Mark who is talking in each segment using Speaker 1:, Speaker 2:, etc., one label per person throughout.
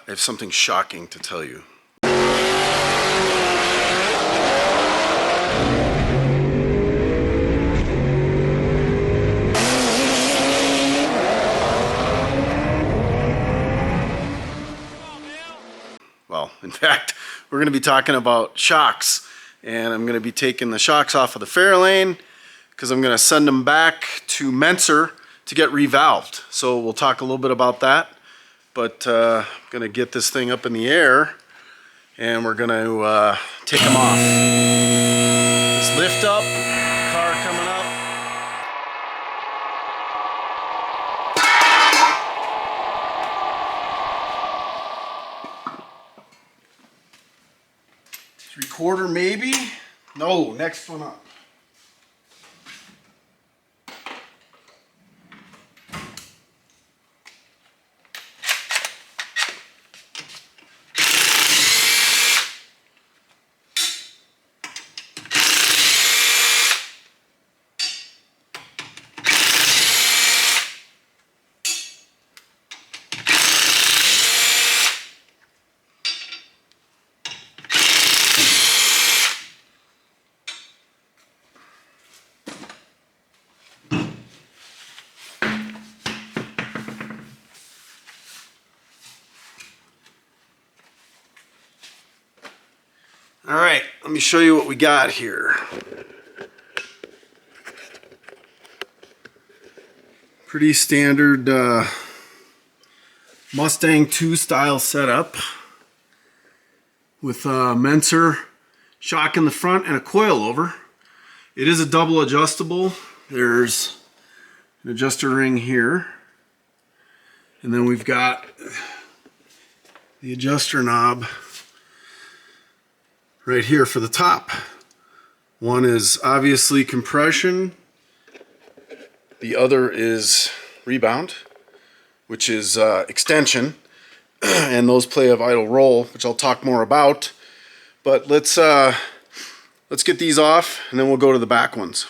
Speaker 1: have something shocking to tell you. Well, in fact, we're going to be talking about shocks, and I'm going to be taking the shocks off of the Fairlane because I'm going to send them back to Menscer to get revalved. So we'll talk a little bit about that, but I'm going to get this thing up in the air and we're going to take them off. Just lift up, car coming up. Three-quarter maybe? No, next one up. All right, let me show you what we got here. Pretty standard Mustang 2 style setup with a Menscer shock in the front and a coilover. It is a double adjustable. There's an adjuster ring here, and then we've got the adjuster knob right here for the top. One is obviously compression, the other is rebound, which is extension, and those play a vital role, which I'll talk more about. But let's get these off and then we'll go to the back ones.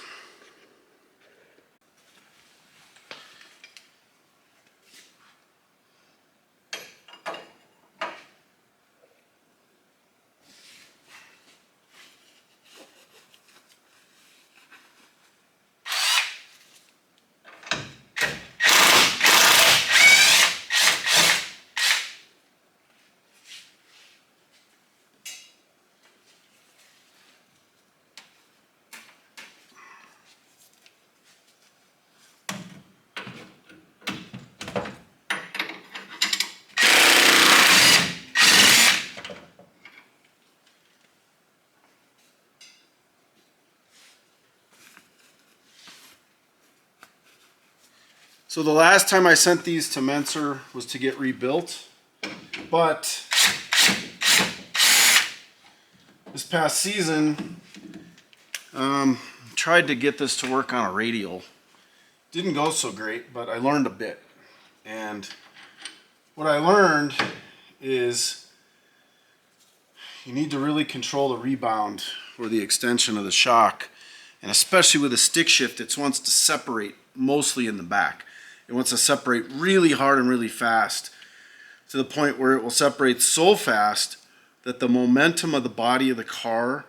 Speaker 1: So the last time I sent these to Menscer was to get rebuilt, but this past season, tried to get this to work on a radial. Didn't go so great, but I learned a bit. And what I learned is you need to really control the rebound or the extension of the shock. And especially with a stick shift, it wants to separate mostly in the back. It wants to separate really hard and really fast to the point where it will separate so fast that the momentum of the body of the car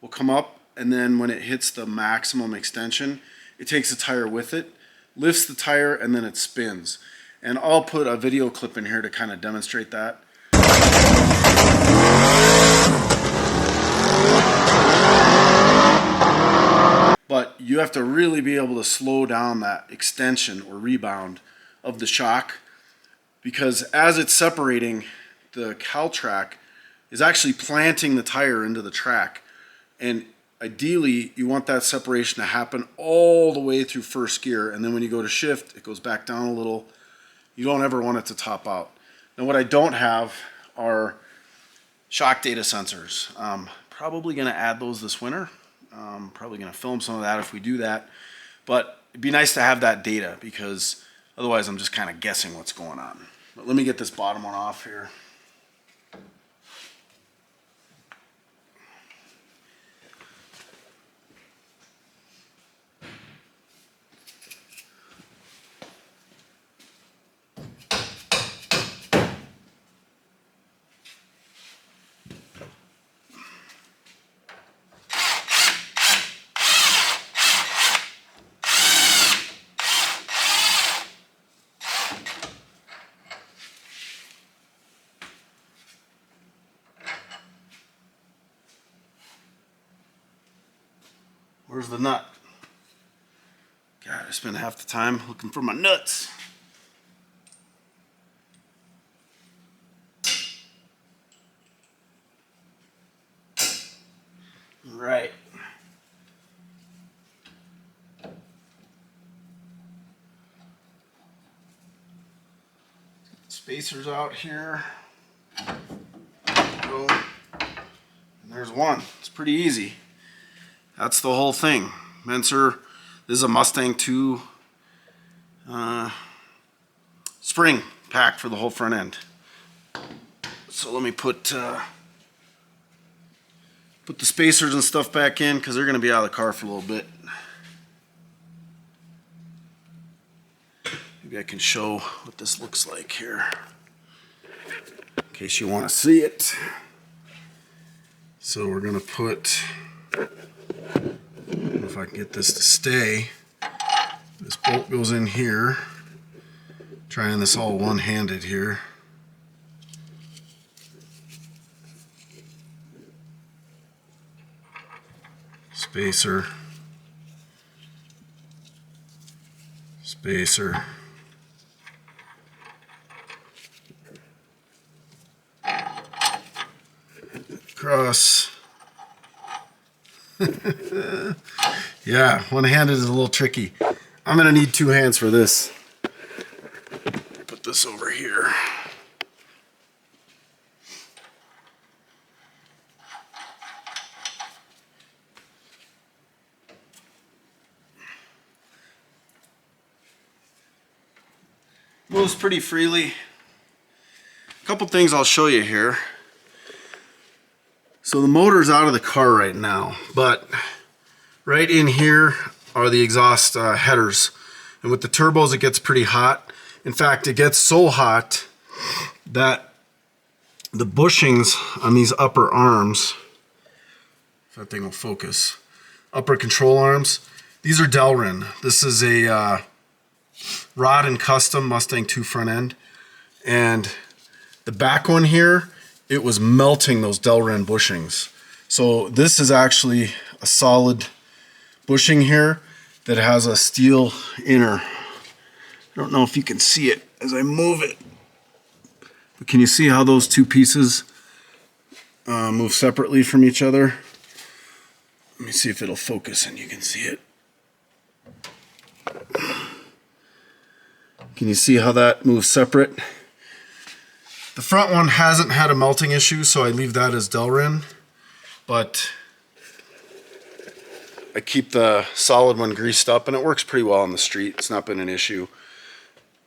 Speaker 1: will come up, and then when it hits the maximum extension, it takes the tire with it, lifts the tire, and then it spins. And I'll put a video clip in here to kind of demonstrate that. But you have to really be able to slow down that extension or rebound of the shock, because as it's separating, the cowl track is actually planting the tire into the track. And ideally, you want that separation to happen all the way through first gear. And then when you go to shift, it goes back down a little. You don't ever want it to top out. Now, what I don't have are shock data sensors. Probably going to add those this winter. Probably going to film some of that if we do that, but it'd be nice to have that data, because otherwise I'm just kind of guessing what's going on. But let me get this bottom one off here. Where's the nut? God, I spent half the time looking for my nuts. Right. Spacers out here. Go. And there's one. It's pretty easy. That's the whole thing. Menscer. This is a Mustang 2 spring pack for the whole front end. So let me put the spacers and stuff back in because they're going to be out of the car for a little bit. Maybe I can show what this looks like here in case you want to see it. So we're going to put, I don't know if I can get this to stay. This bolt goes in here. Trying this all one-handed here. Spacer. Spacer. Cross. Yeah, one-handed is a little tricky. I'm gonna need two hands for this. Put this over here. Moves pretty freely. A couple things I'll show you here. So the motor's out of the car right now, but right in here are the exhaust headers. And with the turbos, it gets pretty hot. In fact, it gets so hot that the bushings on these upper arms, if that thing will focus, upper control arms, these are Delrin. This is a Rod and Custom Mustang 2 front end. And the back one here, it was melting those Delrin bushings. So this is actually a solid bushing here that has a steel inner. I don't know if you can see it as I move it, but can you see how those two pieces move separately from each other? Let me see if it'll focus and you can see it. Can you see how that moves separate? The front one hasn't had a melting issue, so I leave that as Delrin, but I keep the solid one greased up and it works pretty well on the street. It's not been an issue,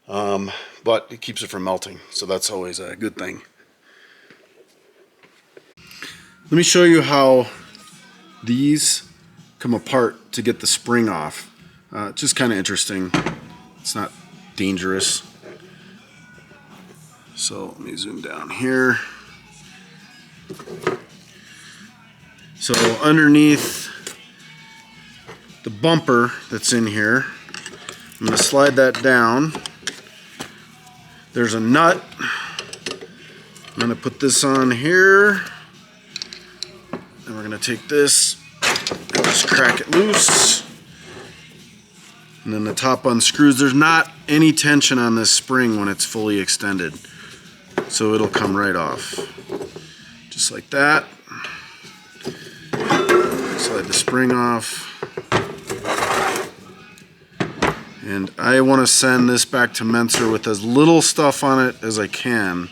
Speaker 1: but it keeps it from melting, so that's always a good thing. Let me show you how these come apart to get the spring off. Just kind of interesting. It's not dangerous. So let me zoom down here. So underneath the bumper that's in here, I'm going to slide that down. There's a nut. I'm going to put this on here. And we're going to take this and just crack it loose. And then the top unscrews. There's not any tension on this spring when it's fully extended. So it'll come right off. Just like that. Slide the spring off. And I want to send this back to Menscer with as little stuff on it as I can.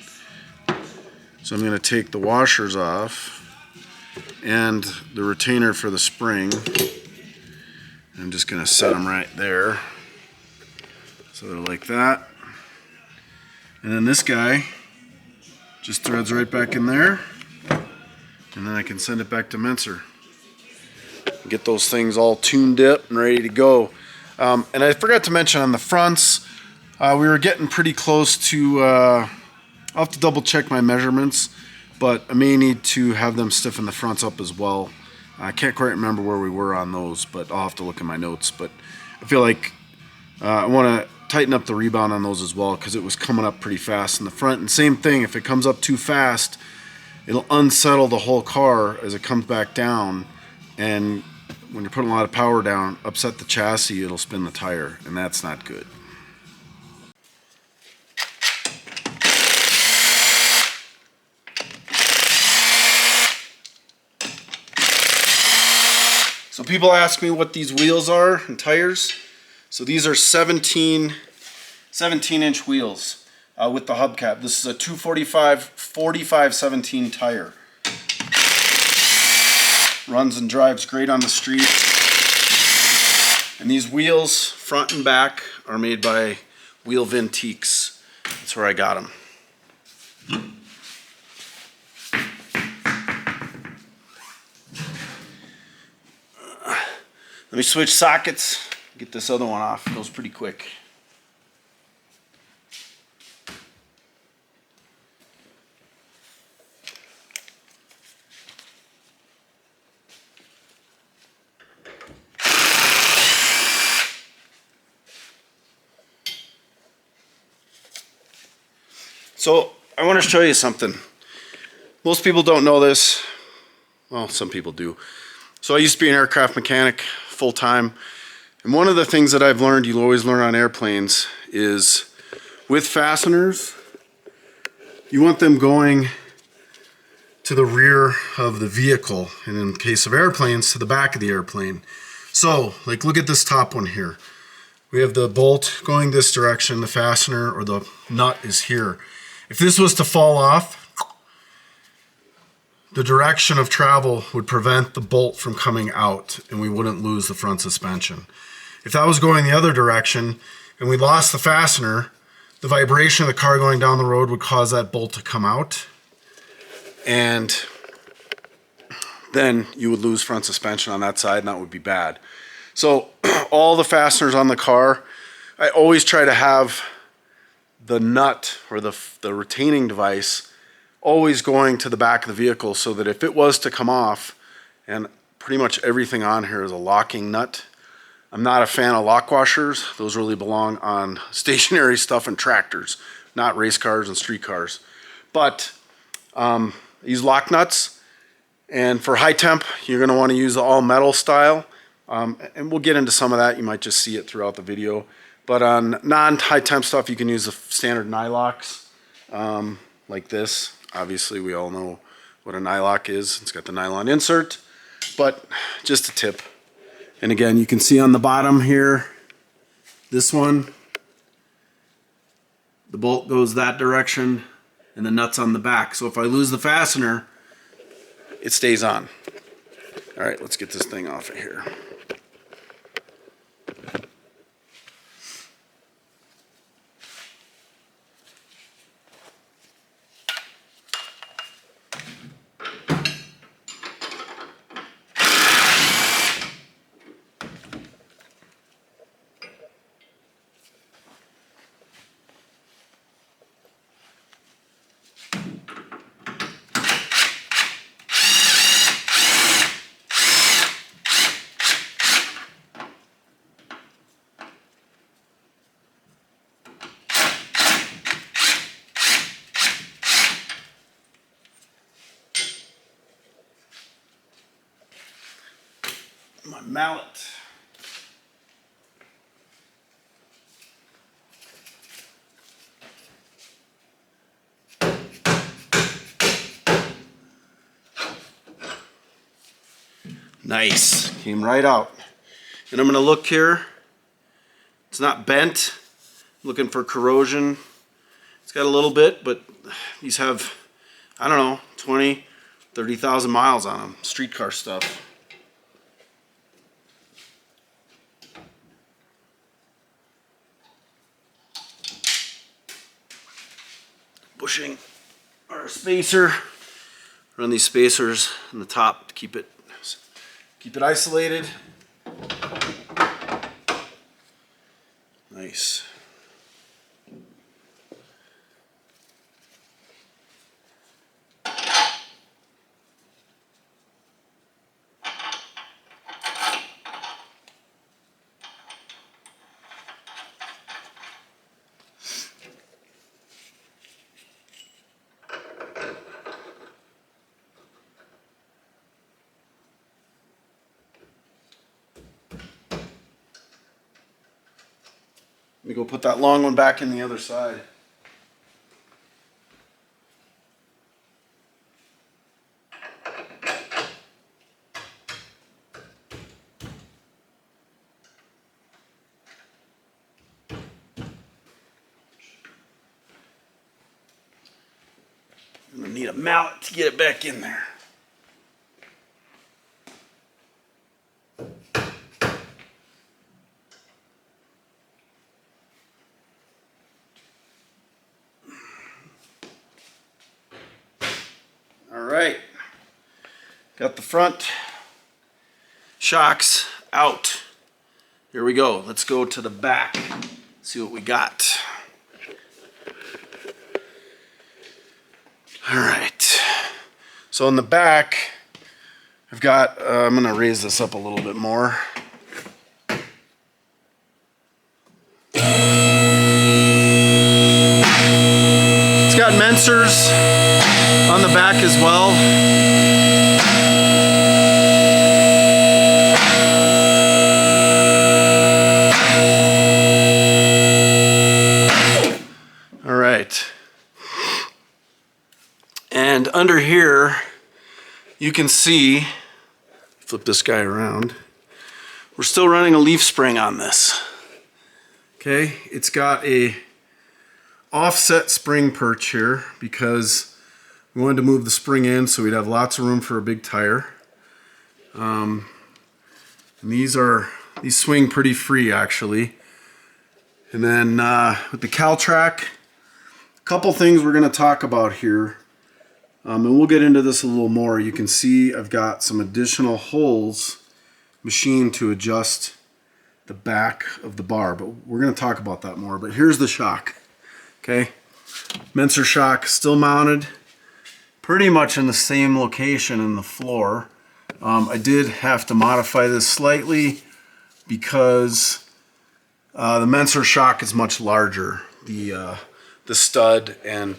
Speaker 1: So I'm going to take the washers off and the retainer for the spring. I'm just going to set them right there. So they're like that. And then this guy just threads right back in there. And then I can send it back to Menscer. Get those things all tuned up and ready to go. And I forgot to mention on the fronts, we were getting pretty close to, I'll have to double check my measurements, but I may need to have them stiffen the fronts up as well. I can't quite remember where we were on those, but I'll have to look in my notes. But I feel like I want to tighten up the rebound on those as well because it was coming up pretty fast in the front. And same thing, if it comes up too fast, it'll unsettle the whole car as it comes back down and when you're putting a lot of power down, upset the chassis, it'll spin the tire, and that's not good. So people ask me what these wheels are and tires. So these are 17-inch wheels with the hubcap. This is a 245/45/17 tire. Runs and drives great on the street. And these wheels, front and back, are made by Wheel Vintiques. That's where I got them. Let me switch sockets, get this other one off. It goes pretty quick. So I want to show you something. Most people don't know this. Well, some people do. So I used to be an aircraft mechanic full-time. And one of the things that I've learned, you'll always learn on airplanes, is with fasteners, you want them going to the rear of the vehicle. And in case of airplanes, to the back of the airplane. So, like, look at this top one here. We have the bolt going this direction, the fastener or the nut is here. If this was to fall off, the direction of travel would prevent the bolt from coming out and we wouldn't lose the front suspension. If that was going the other direction and we lost the fastener, the vibration of the car going down the road would cause that bolt to come out, and then you would lose front suspension on that side, and that would be bad. So all the fasteners on the car, I always try to have the nut or the retaining device always going to the back of the vehicle, so that if it was to come off, and pretty much everything on here is a locking nut. I'm not a fan of lock washers. Those really belong on stationary stuff and tractors, not race cars and street cars. But I use lock nuts, and for high temp, you're going to want to use the all metal style. And we'll get into some of that. You might just see it throughout the video. But on non-high temp stuff, you can use the standard nylocks, like this. Obviously, we all know what a nylock is. It's got the nylon insert, but just a tip. And again, you can see on the bottom here, this one, the bolt goes that direction and the nut's on the back. So if I lose the fastener, it stays on. All right, let's get this thing off of here. My mallet. Nice, came right out. And I'm gonna look here. It's not bent. I'm looking for corrosion. It's got a little bit, but these have, I don't know, 20, 30,000 miles on them. Streetcar stuff. Bushing our spacer. Run these spacers on the top to keep it isolated. Nice. Let me go put that long one back in the other side. I'm gonna need a mallet to get it back in there. All right, got the front shocks out. Here we go. Let's go to the back, see what we got. All right, so in the back, I've got, I'm gonna raise this up a little bit more. It's got Menssers on the back as well. All right. And under here, you can see, flip this guy around, we're still running a leaf spring on this. Okay, it's got a offset spring perch here because we wanted to move the spring in so we'd have lots of room for a big tire. And these swing pretty free actually. And then with the CalTrack, a couple things we're going to talk about here. And we'll get into this a little more. You can see I've got some additional holes machined to adjust the back of the bar, but we're going to talk about that more. But here's the shock. Okay, Menscer shock still mounted pretty much in the same location in the floor. I did have to modify this slightly because the Menscer shock is much larger. The stud and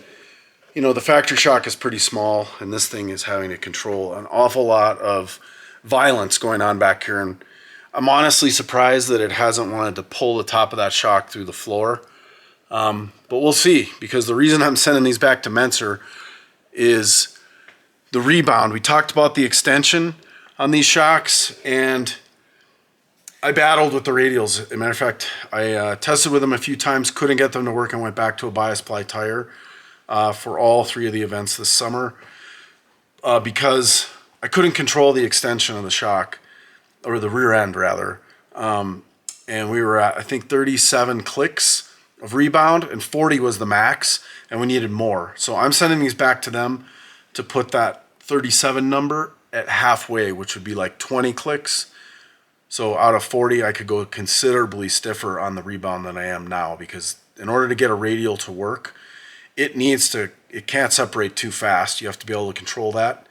Speaker 1: the factory shock is pretty small, and this thing is having to control an awful lot of violence going on back here. And I'm honestly surprised that it hasn't wanted to pull the top of that shock through the floor. But we'll see, because the reason I'm sending these back to Menscer is the rebound. We talked about the extension on these shocks, and I battled with the radials. As a matter of fact, I tested with them a few times, couldn't get them to work, and went back to a bias ply tire for all 3 of the events this summer because I couldn't control the extension of the shock, or the rear end rather. And we were at, I think, 37 clicks of rebound, and 40 was the max, and we needed more. So I'm sending these back to them to put that 37 number at halfway, which would be like 20 clicks. So out of 40, I could go considerably stiffer on the rebound than I am now, because in order to get a radial to work, it can't separate too fast. You have to be able to control that.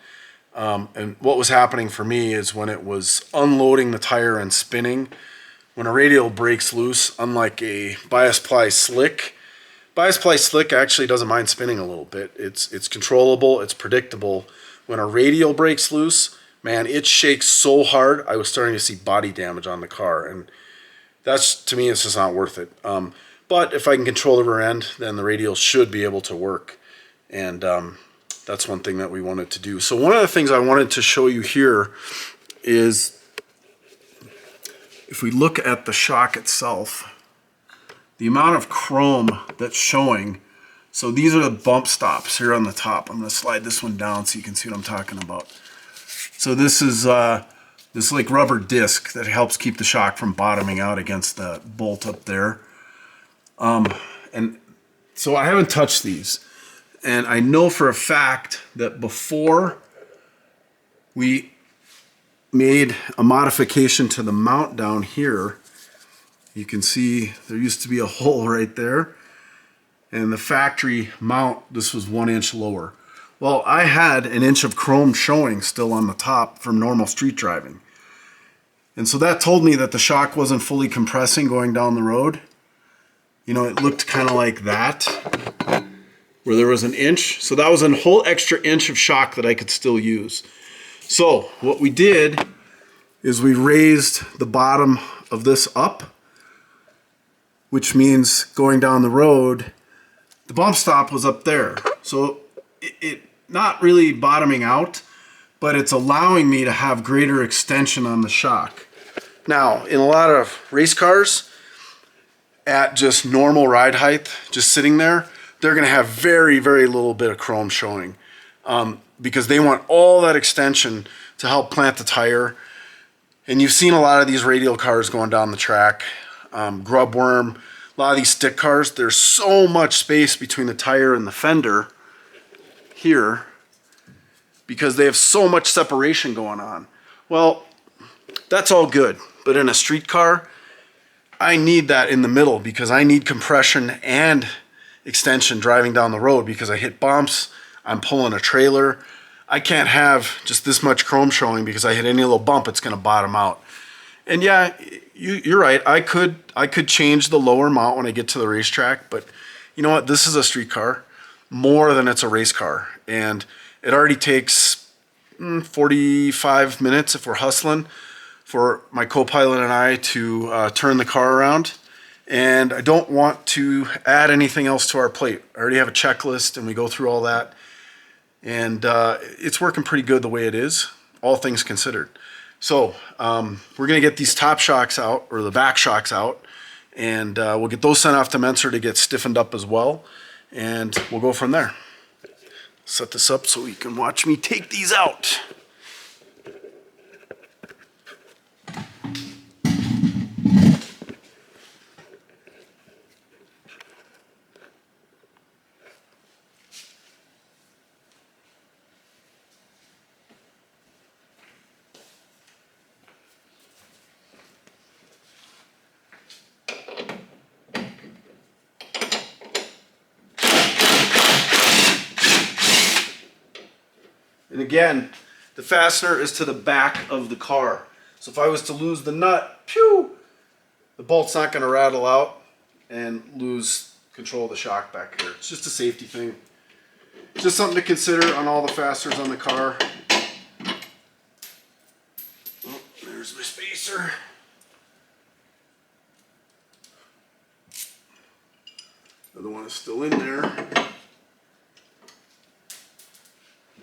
Speaker 1: And what was happening for me is when it was unloading the tire and spinning, when a radial breaks loose, unlike a bias ply slick actually doesn't mind spinning a little bit. It's controllable, it's predictable. When a radial breaks loose, man, it shakes so hard, I was starting to see body damage on the car. And that's, to me, it's just not worth it. But if I can control the rear end, then the radial should be able to work. And that's one thing that we wanted to do. So one of the things I wanted to show you here is, if we look at the shock itself, the amount of chrome that's showing. So these are the bump stops here on the top. I'm going to slide this one down so you can see what I'm talking about. So this is this like rubber disc that helps keep the shock from bottoming out against the bolt up there. And so I haven't touched these, and I know for a fact that before we made a modification to the mount down here, you can see there used to be a hole right there, and the factory mount, this was 1 inch lower. Well, I had an inch of chrome showing still on the top from normal street driving, and so that told me that the shock wasn't fully compressing going down the road. It looked kind of like that, where there was an inch. So that was a whole extra inch of shock that I could still use. So what we did is we raised the bottom of this up which means going down the road, the bump stop was up there. So it not really bottoming out, but it's allowing me to have greater extension on the shock. Now, in a lot of race cars, at just normal ride height, just sitting there, they're gonna have very, very little bit of chrome showing because they want all that extension to help plant the tire. And you've seen a lot of these radial cars going down the track, grub worm, a lot of these stick cars, there's so much space between the tire and the fender here because they have so much separation going on. Well, that's all good, but in a street car, I need that in the middle because I need compression and extension driving down the road because I hit bumps, I'm pulling a trailer. I can't have just this much chrome showing because I hit any little bump, it's gonna bottom out. And yeah, you're right, I could change the lower mount when I get to the racetrack, but you know what, this is a street car more than it's a race car. And it already takes 45 minutes if we're hustling for my co-pilot and I to turn the car around. And I don't want to add anything else to our plate. I already have a checklist and we go through all that. And it's working pretty good the way it is, all things considered. So we're gonna get these top shocks out, or the back shocks out, and we'll get those sent off to Menscer to get stiffened up as well. And we'll go from there. Set this up so you can watch me take these out. And again, the fastener is to the back of the car. So if I was to lose the nut, pew, the bolt's not going to rattle out and lose control of the shock back here. It's just a safety thing. Just something to consider on all the fasteners on the car. Oh, there's my spacer. The other one is still in there.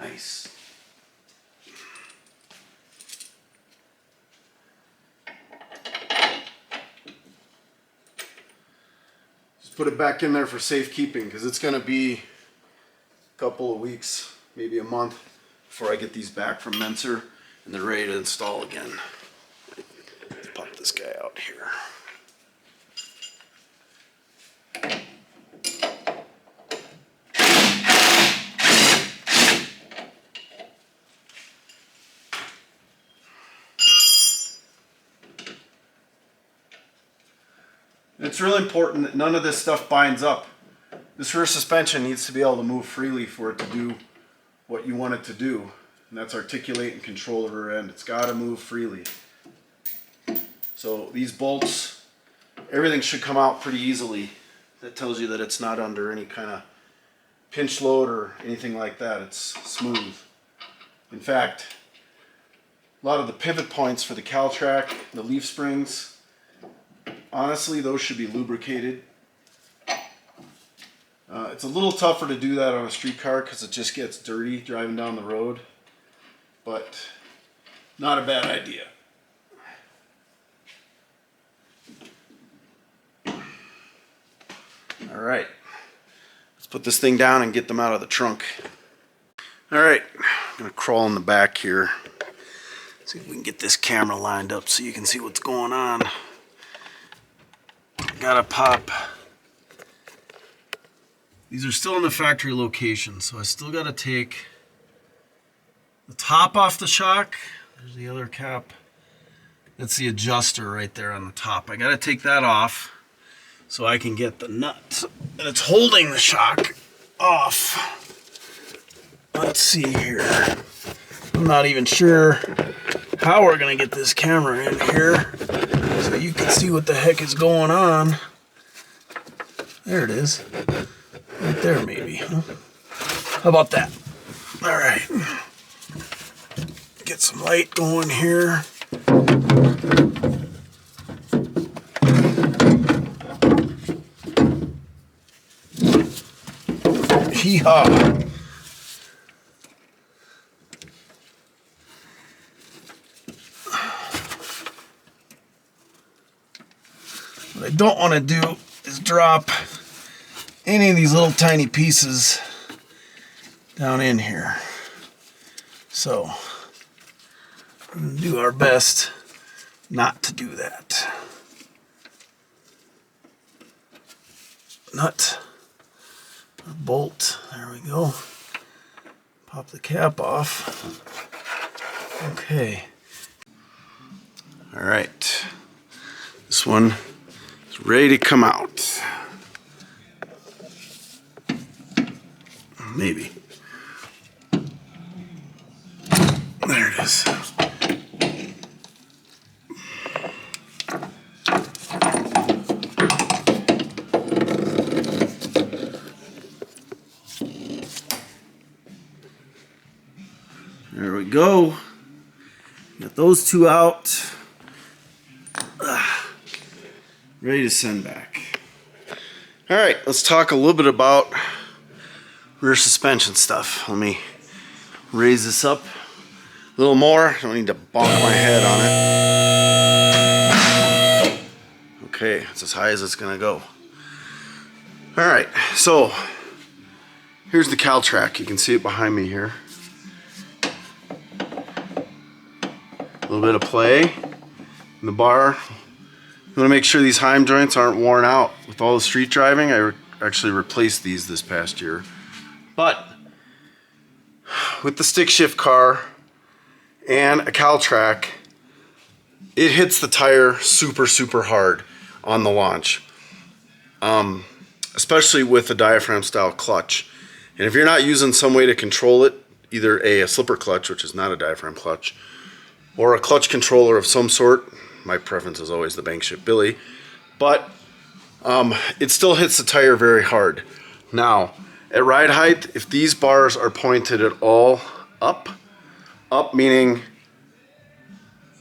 Speaker 1: Nice. Just put it back in there for safekeeping because it's going to be a couple of weeks, maybe a month before I get these back from Menscer and they're ready to install again. Let's pop this guy out here. It's really important that none of this stuff binds up. This rear suspension needs to be able to move freely for it to do what you want it to do. And that's articulate and control the rear end. It's got to move freely. So these bolts, everything should come out pretty easily. That tells you that it's not under any kind of pinch load or anything like that. It's smooth. In fact, a lot of the pivot points for the cowl track, the leaf springs, honestly, those should be lubricated. It's a little tougher to do that on a street car because it just gets dirty driving down the road, but not a bad idea. All right, let's put this thing down and get them out of the trunk. All right, I'm gonna crawl in the back here. See if we can get this camera lined up so you can see what's going on. Gotta pop. These are still in the factory location, so I still gotta take the top off the shock. There's the other cap. That's the adjuster right there on the top. I gotta take that off so I can get the nut that's holding the shock off. Let's see here. I'm not even sure how we're gonna get this camera in here so you can see what the heck is going on. There it is. Right there maybe, huh? How about that? All right. Get some light going here. Hee-haw. What I don't want to do is drop any of these little tiny pieces down in here. So we're going to do our best not to do that. Nut, or bolt, there we go. Pop the cap off. Okay. All right, this one is ready to come out. Maybe. There it is. There we go. Got those two out. Ready to send back. All right, let's talk a little bit about rear suspension stuff. Let me raise this up a little more. Don't need to bonk my head on it. Okay, it's as high as it's gonna go. All right, so here's the CalTrack. You can see it behind me here. A little bit of play in the bar. You want to make sure these heim joints aren't worn out. With all the street driving, I actually replaced these this past year. But with the stick shift car and a CalTrack, it hits the tire super, super hard on the launch. Especially with a diaphragm style clutch. And if you're not using some way to control it, either a slipper clutch, which is not a diaphragm clutch, or a clutch controller of some sort, my preference is always the BangShift Billy, but it still hits the tire very hard. Now, at ride height, if these bars are pointed at all up meaning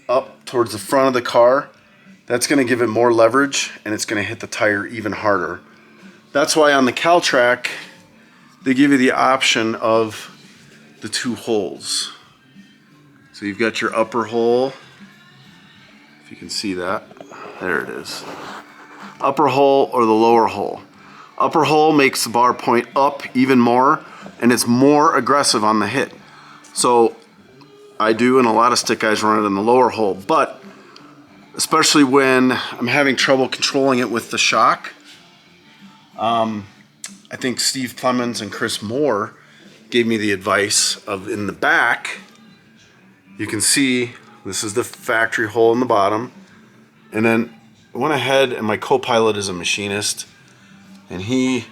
Speaker 1: up towards the front of the car, that's going to give it more leverage and it's going to hit the tire even harder. That's why on the CalTrack, they give you the option of the two holes. So you've got your upper hole, if you can see that, there it is. Upper hole or the lower hole. Upper hole makes the bar point up even more and it's more aggressive on the hit. So I do, and a lot of stick guys run it in the lower hole, but especially when I'm having trouble controlling it with the shock, I think Steve Clemens and Chris Moore gave me the advice of in the back, you can see this is the factory hole in the bottom, and then I went ahead, and my co-pilot is a machinist, and he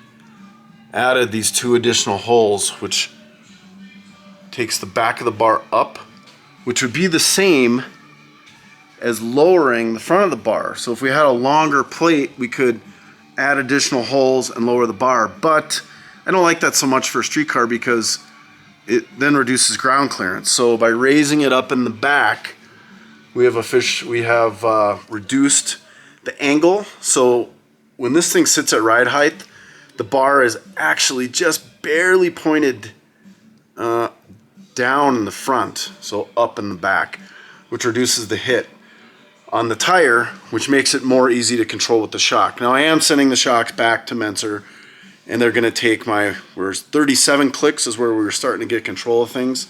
Speaker 1: added these two additional holes, which takes the back of the bar up, which would be the same as lowering the front of the bar. So if we had a longer plate, we could add additional holes and lower the bar, but I don't like that so much for a street car because it then reduces ground clearance. So by raising it up in the back, we have reduced the angle. So when this thing sits at ride height, the bar is actually just barely pointed down in the front, so up in the back, which reduces the hit on the tire, which makes it more easy to control with the shock. Now I am sending the shocks back to Menscer, and they're going to take where's 37 clicks is where we were starting to get control of things.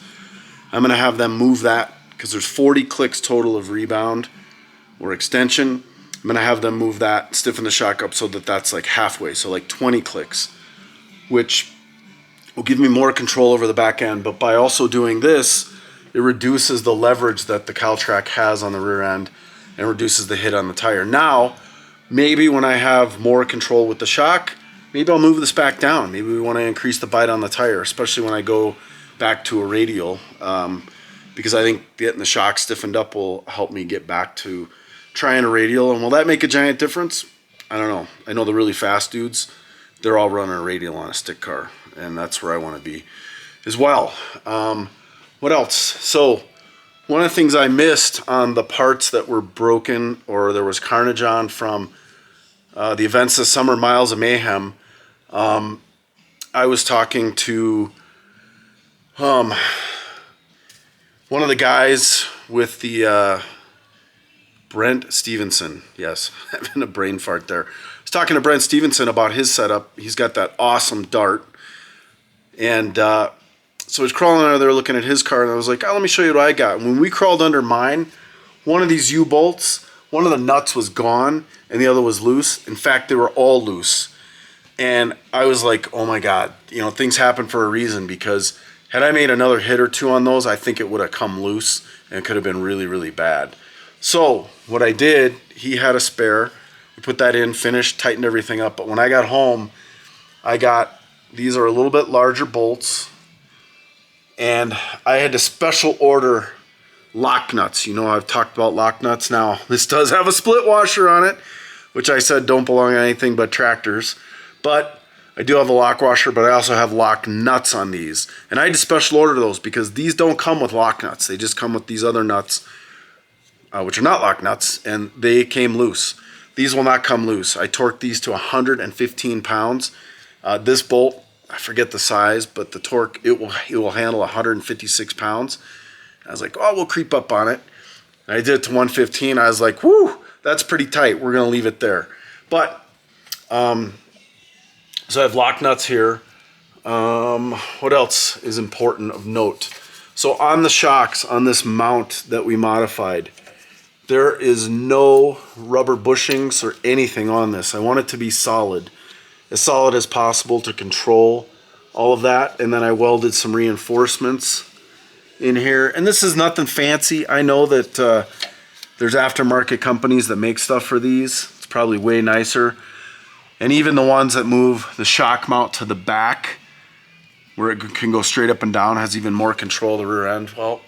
Speaker 1: I'm going to have them move that because there's 40 clicks total of rebound or extension. I'm going to have them move that, stiffen the shock up so that that's like halfway, so like 20 clicks, which will give me more control over the back end. But by also doing this, it reduces the leverage that the CalTrack has on the rear end and reduces the hit on the tire. Now, maybe when I have more control with the shock, maybe I'll move this back down. Maybe we want to increase the bite on the tire, especially when I go back to a radial, because I think getting the shock stiffened up will help me get back to trying a radial. And will that make a giant difference? I don't know. I know the really fast dudes, they're all running a radial on a stick car, and that's where I want to be as well. What else? So one of the things I missed on the parts that were broken or there was carnage on from the events this summer, Miles of Mayhem, I was talking to one of the guys with the Brent Stevenson. Yes, having a brain fart there. I was talking to Brent Stevenson about his setup. He's got that awesome Dart. And so I was crawling under there looking at his car, and I was like, oh, let me show you what I got. And when we crawled under mine, one of these U-bolts, one of the nuts was gone, and the other was loose. In fact, they were all loose. And I was like, oh my God, you know, things happen for a reason, because had I made another hit or two on those, I think it would have come loose, and it could have been really, really bad. So what I did, he had a spare. We put that in, finished, tightened everything up. But when I got home, I got, these are a little bit larger bolts, and I had to special order lock nuts. You know, I've talked about lock nuts. Now, this does have a split washer on it, which I said don't belong on anything but tractors. But I do have a lock washer, but I also have lock nuts on these. And I had to special order those because these don't come with lock nuts. They just come with these other nuts, which are not lock nuts, and they came loose. These will not come loose. I torqued these to 115 pounds. This bolt, I forget the size, but the torque, it will handle 156 pounds. I was like, oh, we'll creep up on it. And I did it to 115. I was like, whoo, that's pretty tight. We're going to leave it there. But, so I have lock nuts here. What else is important of note? So on the shocks, on this mount that we modified, there is no rubber bushings or anything on this. I want it to be solid as possible to control all of that. And then I welded some reinforcements in here. And this is nothing fancy. I know that there's aftermarket companies that make stuff for these. It's probably way nicer. And even the ones that move the shock mount to the back, where it can go straight up and down, has even more control of the rear end. Well,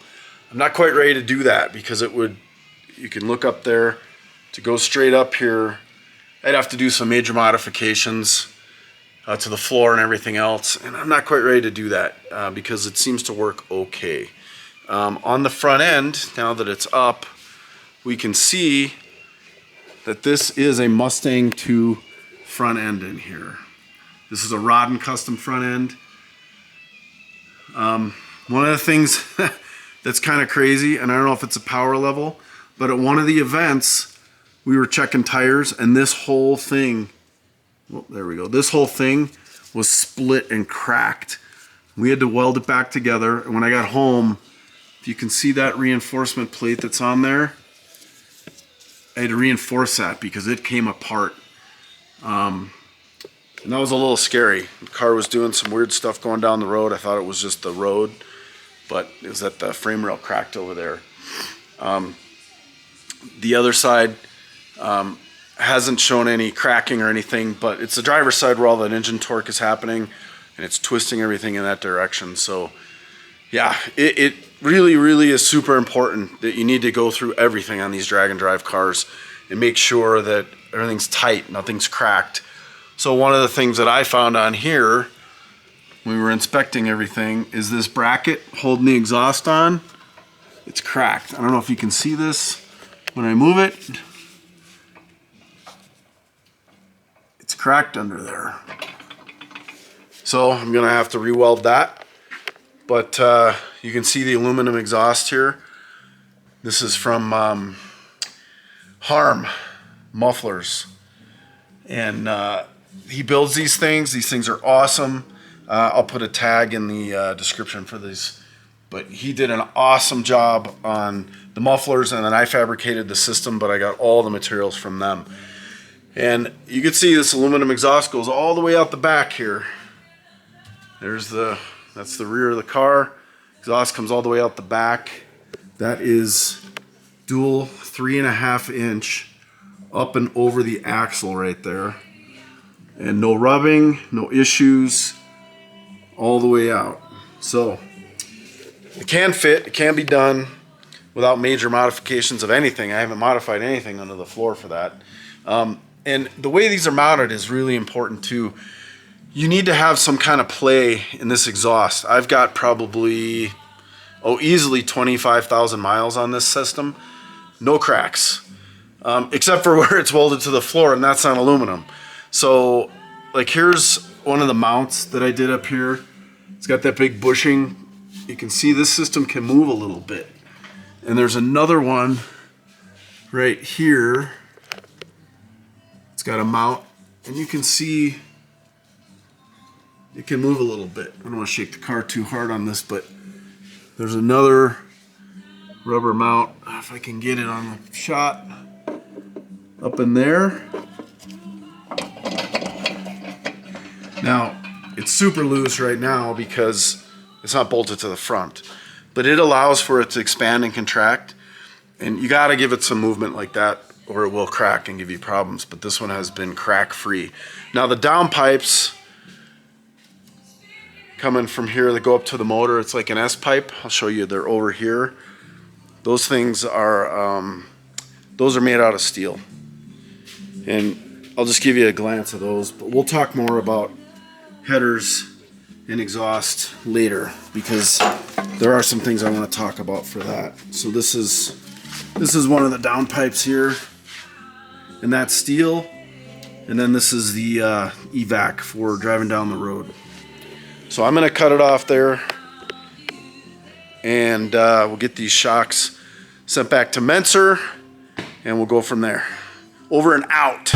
Speaker 1: I'm not quite ready to do that, because it would, you can look up there to go straight up here. I'd have to do some major modifications to the floor and everything else, and I'm not quite ready to do that because it seems to work okay. On the front end, now that it's up, we can see that this is a Mustang 2 front end in here. This is a Rodden custom front end. One of the things that's kind of crazy, and I don't know if it's a power level, but at one of the events, we were checking tires, and this whole thing, well, there we go, this whole thing was split and cracked. We had to weld it back together, and when I got home, if you can see that reinforcement plate that's on there, I had to reinforce that because it came apart. And that was a little scary. The car was doing some weird stuff going down the road. I thought it was just the road, but it was that the frame rail cracked over there. The other side hasn't shown any cracking or anything, but it's the driver's side where all that engine torque is happening, and it's twisting everything in that direction. So yeah, it really, really is super important that you need to go through everything on these drag and drive cars and make sure that everything's tight, nothing's cracked. So one of the things that I found on here when we were inspecting everything is this bracket holding the exhaust on. It's cracked. I don't know if you can see this when I move it. It's cracked under there. So I'm gonna have to re-weld that. But you can see the aluminum exhaust here. This is from Harm Mufflers. And he builds these things. These things are awesome. I'll put a tag in the description for these. But he did an awesome job on the mufflers, and then I fabricated the system, but I got all the materials from them. And you can see this aluminum exhaust goes all the way out the back here. That's the rear of the car. Exhaust comes all the way out the back. That is dual 3.5 inch up and over the axle right there. And no rubbing, no issues, all the way out. So it can fit, it can be done without major modifications of anything. I haven't modified anything under the floor for that. And the way these are mounted is really important too. You need to have some kind of play in this exhaust. I've got probably, easily 25,000 miles on this system. No cracks, except for where it's welded to the floor, and that's on aluminum. So like here's one of the mounts that I did up here. It's got that big bushing. You can see this system can move a little bit. And there's another one right here. It's got a mount, and you can see it can move a little bit. I don't want to shake the car too hard on this, but there's another rubber mount. If I can get it on the shot, up in there. Now, it's super loose right now because it's not bolted to the front, but it allows for it to expand and contract, and you got to give it some movement like that or it will crack and give you problems, but this one has been crack free. Now the down pipes coming from here that go up to the motor, it's like an S pipe. I'll show you, they're over here. Those things are made out of steel, and I'll just give you a glance of those, but we'll talk more about headers and exhaust later because there are some things I want to talk about for that. So this is one of the down pipes here, and that's steel, and then this is the evac for driving down the road. So I'm going to cut it off there, and we'll get these shocks sent back to Menscer, and we'll go from there. Over and out.